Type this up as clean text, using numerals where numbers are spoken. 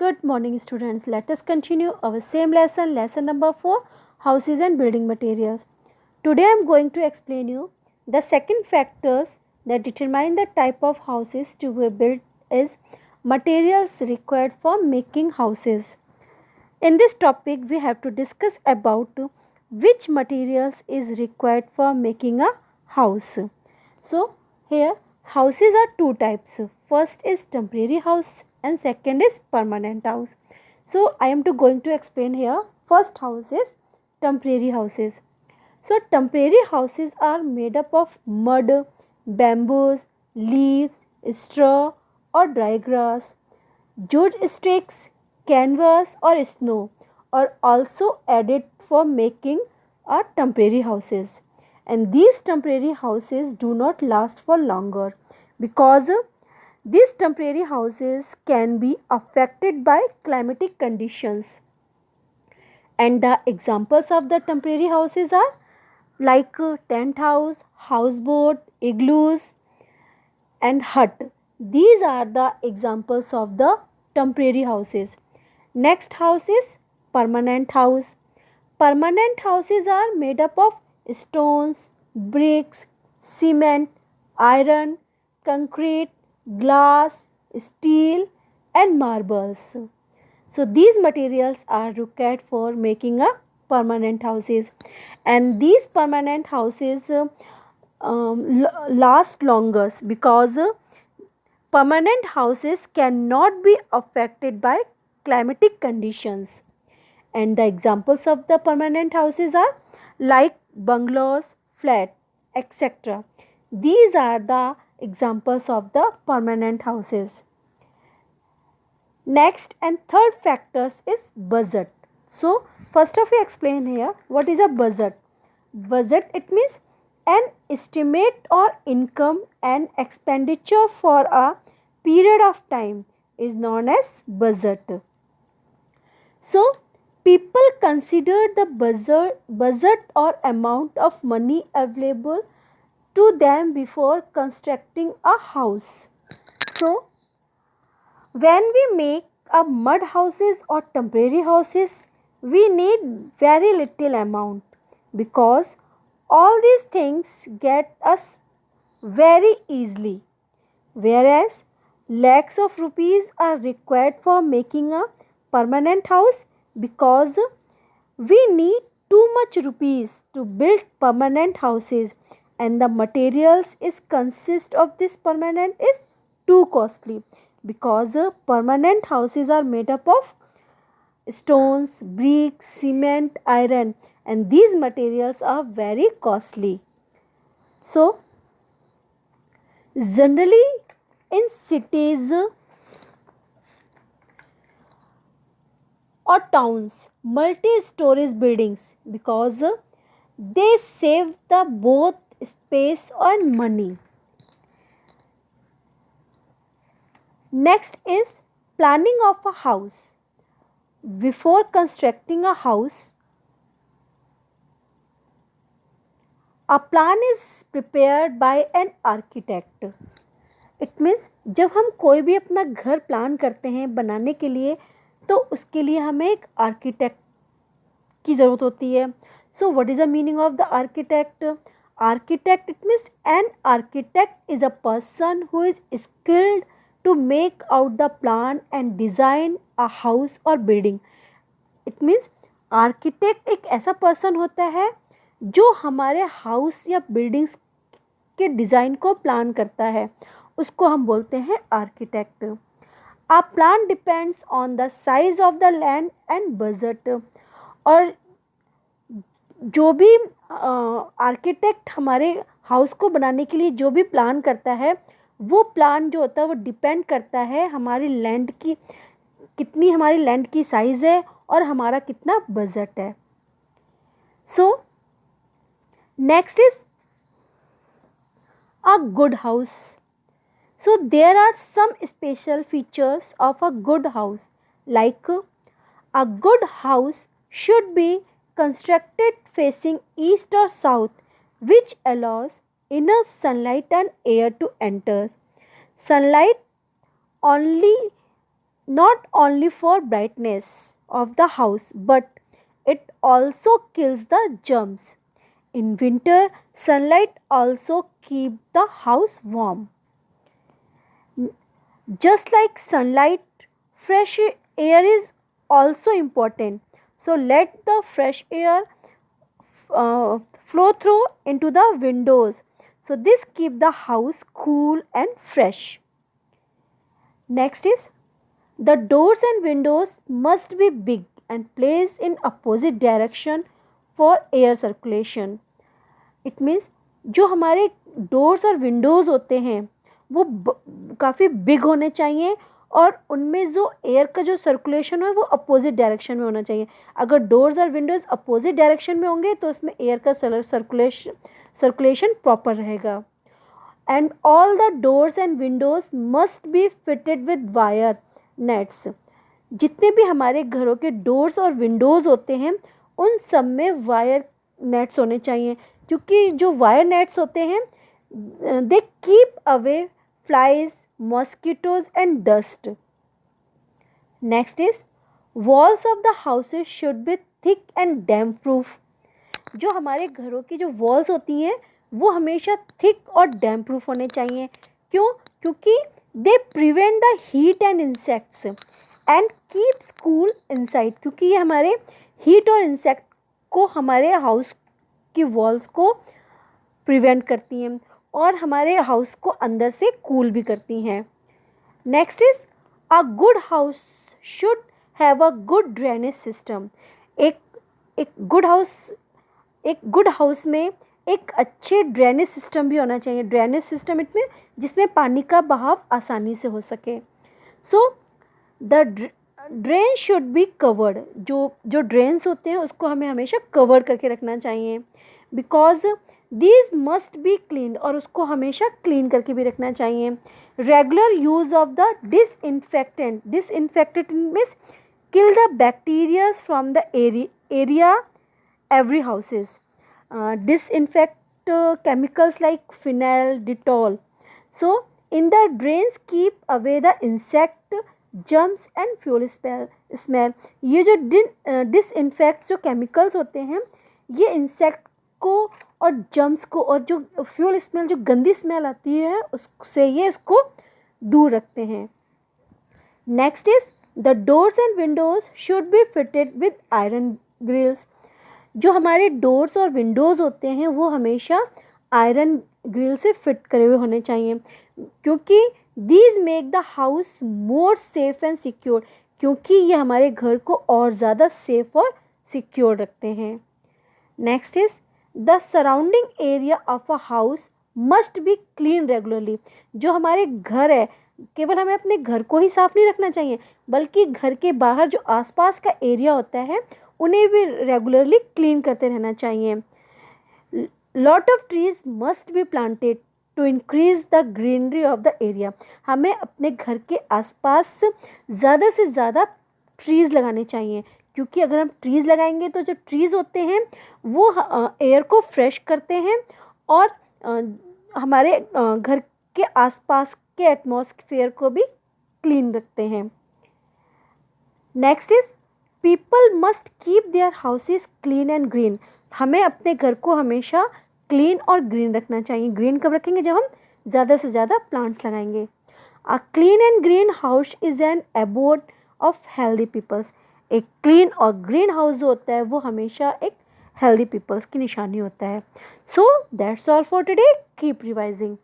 Good morning, students. Let us continue our same lesson, lesson number 4, houses and building materials. Today I am going to explain you the second factors that determine the type of houses to be built is materials required for making houses. In this topic, we have to discuss about which materials is required for making a house. So, here houses are two types. First is temporary house and second is permanent house. So, I am going to explain here. First house is temporary houses. So, temporary houses are made up of mud, bamboos, leaves, straw or dry grass. Jute sticks, canvas or snow are also added for making a temporary houses, and these temporary houses do not last for longer because these temporary houses can be affected by climatic conditions, and the examples of the temporary houses are like tent house, houseboat, igloos and hut. These are the examples of the temporary houses. Next house is permanent house. Permanent houses are made up of stones, bricks, cement, iron, concrete, glass, steel and marbles. So these materials are required for making a permanent houses, and these permanent houses last longer because permanent houses cannot be affected by climatic conditions. And the examples of the permanent houses are like bungalows, flat, etc. These are the examples of the permanent houses. Next and third factors is budget. So first of all explain here what is a budget. Budget, it means an estimate or income and expenditure for a period of time is known as budget. So people consider the budget or amount of money available to them before constructing a house. So when we make a mud houses or temporary houses, we need very little amount because all these things get us very easily, whereas lakhs of rupees are required for making a permanent house because we need too much rupees to build permanent houses, and the materials is consist of this permanent is too costly because permanent houses are made up of stones, bricks, cement, iron, and these materials are very costly. So generally in cities or towns, multi-stories buildings because they save the both space and money. Next is planning of a house. Before constructing a house, a plan is prepared by an architect. It means जब हम कोई भी अपना घर plan करते हैं बनाने के लिए तो उसके लिए हमें एक आर्किटेक्ट की ज़रूरत होती है. So what is the meaning of the architect? Architect, it means an architect is a person who is skilled to make out the plan and design a house or building. It means architect एक ऐसा person होता है जो हमारे house या buildings के design को plan करता है, उसको हम बोलते हैं architect. A plan depends on the size of the land and budget. और जो भी आर्किटेक्ट हमारे हाउस को बनाने के लिए जो भी प्लान करता है, वो प्लान जो होता है वो डिपेंड करता है हमारी लैंड की कितनी हमारी लैंड की साइज़ है और हमारा कितना बजट है. So next is a good house. So there are some special features of a good house, like a good house should be constructed facing east or south, which allows enough sunlight and air to enter. Sunlight only not only for brightness of the house but it also kills the germs. In winter, sunlight also keep the house warm. Just like sunlight, fresh air is also important. So let the fresh air flow through into the windows. So this keep the house cool and fresh. Next is the doors and windows must be big and placed in opposite direction for air circulation. It means जो हमारे doors और Windows होते हैं वो काफ़ी big होने चाहिए और उनमें जो एयर का जो सर्कुलेशन हो वो अपोजिट डायरेक्शन में होना चाहिए. अगर डोर्स और विंडोज़ अपोजिट डायरेक्शन में होंगे तो उसमें एयर का सर्कुलेशन प्रॉपर रहेगा. And all the doors and Windows must be fitted with wire nets. जितने भी हमारे घरों के डोर्स और विंडोज़ होते हैं उन सब में वायर नेट्स होने चाहिए, क्योंकि जो वायर नेट्स होते हैं they keep away flies, mosquitoes and dust. Next is walls of the houses should be thick and damp proof. जो हमारे घरों की जो वॉल्स होती हैं वो हमेशा थिक और डैम्प प्रूफ होने चाहिए. क्यों? क्योंकि they prevent the heat and insects and keeps cool inside. क्योंकि ये हमारे हीट और इंसेक्ट को हमारे हाउस की वॉल्स को प्रिवेंट करती हैं और हमारे हाउस को अंदर से कूल भी करती हैं. Next is a good house should have a good drainage system. एक गुड हाउस में एक अच्छे ड्रेनेज सिस्टम भी होना चाहिए. ड्रेनेज सिस्टम इट में जिसमें पानी का बहाव आसानी से हो सके. So the drain should be covered. जो ड्रेन्स होते हैं उसको हमें हमेशा कवर करके रखना चाहिए. Because these must be clean. और उसको हमेशा क्लीन करके भी रखना चाहिए. Regular use of the disinfectant. Disinfectant means kill the bacterias from the area every houses. Disinfect chemicals like phenyl, Dettol. So in the drains keep away the insect, germs and fuel smell. ये जो disinfect जो chemicals होते हैं ये insect को और germs को और जो fuel smell जो गंदी smell आती है उससे ये इसको दूर रखते हैं. Next is the doors and windows should be fitted with iron grills. जो हमारे डोर्स और विंडोज़ होते हैं वो हमेशा आयरन ग्रिल से फिट करे हुए होने चाहिए, क्योंकि these make the house more safe and secure. क्योंकि ये हमारे घर को और ज़्यादा सेफ और सिक्योर रखते हैं. Next is the surrounding area of a house must be clean regularly. जो हमारे घर है केवल हमें अपने घर को ही साफ़ नहीं रखना चाहिए बल्कि घर के बाहर जो आसपास का एरिया होता है उन्हें भी रेगुलरली क्लीन करते रहना चाहिए. Lot of trees must be planted to increase the greenery of the area. हमें अपने घर के आसपास ज़्यादा से ज़्यादा ट्रीज़ लगाने चाहिए, क्योंकि अगर हम ट्रीज़ लगाएंगे तो जो ट्रीज़ होते हैं वो एयर को फ्रेश करते हैं और हमारे घर के आसपास के एटमॉस्फेयर को भी क्लीन रखते हैं. Next is people must keep their houses clean and green. हमें अपने घर को हमेशा क्लीन और ग्रीन रखना चाहिए. ग्रीन कब रखेंगे? जब हम ज़्यादा से ज़्यादा प्लांट्स लगाएंगे. A clean and green house is an abode of healthy peoples. एक क्लीन और ग्रीन हाउस जो होता है वो हमेशा एक हेल्दी पीपल्स की निशानी होता है. So that's all for today. Keep revising.